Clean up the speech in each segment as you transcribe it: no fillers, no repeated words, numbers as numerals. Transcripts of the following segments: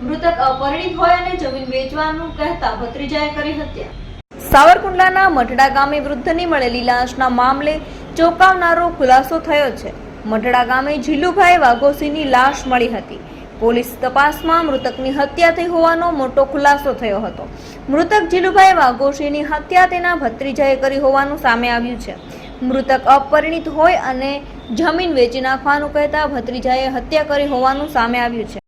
મૃતક અપરિણિત હોય અને જમીન વેચવાનું કહેતા ભત્રીજાએ કરી હત્યા। સાવરકુંડલાના મઢડા ગામે વૃદ્ધની મળેલી લાશના મામલે ચોંકાવનારો ખુલાસો થયો છે। મઢડા ગામે જીલુભાઈ વાઘોસીની લાશ મળી હતી। પોલીસ તપાસમાં મૃતકની હત્યા થઈ હોવાનો મોટો ખુલાસો થયો હતો। મૃતક જીલુભાઈ વાઘોસીની હત્યા તેના ભત્રીજાએ કરી હોવાનું સામે આવ્યું છે। મૃતક અપરિણિત હોય અને જમીન વેચી નાખવાનું કહેતા ભત્રીજાએ હત્યા કરી હોવાનું સામે આવ્યું છે।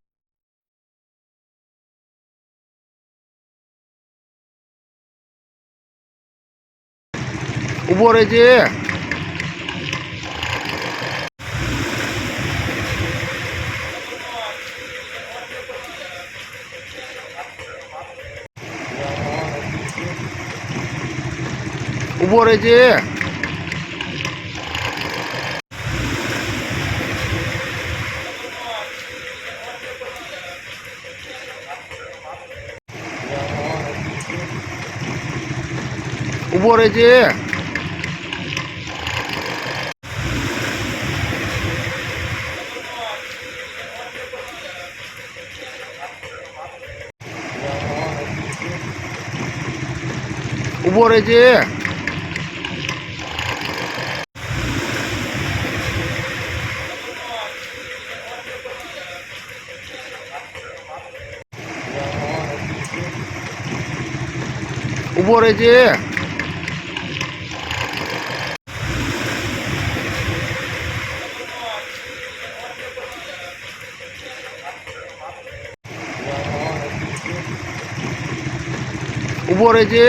ઉભો રહેજે। ઉભો રહેજે। ઉભો રહેજે। ઉભો રહેજે। ઉભો રહેજે। ઉભો રહેજે।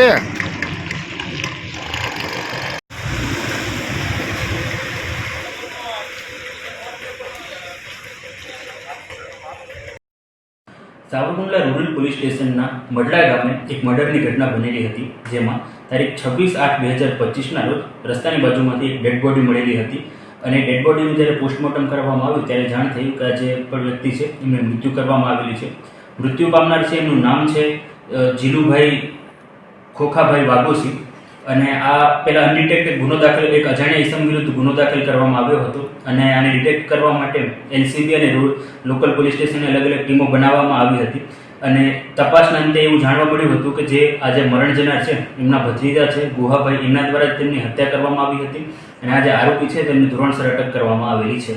સાવરકુંડલા રૂરલ પોલીસ સ્ટેશનના મઢડા ગામે એક મર્ડરની ઘટના બનેલી હતી, જેમાં તારીખ 26/8/2025ના રોજ રસ્તાની બાજુમાંથી એક ડેડ બોડી મળેલી હતી અને ડેડ બોડીનું જ્યારે પોસ્ટમોર્ટમ કરવામાં આવ્યું ત્યારે જાણ થઈ કે આ જે પણ વ્યક્તિ છે એમને મૃત્યુ કરવામાં આવેલી છે। મૃત્યુ પામનાર છે એમનું નામ છે જીલુભાઈ ખોખાભાઈ વાઘોસી અને આ પહેલા અનડિટેક્ટેડ ગુનો દાખલ એક અજાણ્યા ઇસમ વિરુદ્ધ ગુનો દાખલ કરવામાં આવ્યો હતો અને આને ડિટેક્ટ કરવા માટે એલસીબી અને લોકલ પોલીસ સ્ટેશનની અલગ અલગ ટીમો બનાવવામાં આવી હતી અને તપાસના અંતે એવું જાણવા મળ્યું હતું કે જે આજે મરણ જનાર છે એમના ભત્રીજા છે ગુહાભાઈ, એમના દ્વારા જ તેમની હત્યા કરવામાં આવી હતી અને આ જે આરોપી છે તેમને ધોરણસર અટક કરવામાં આવેલી છે।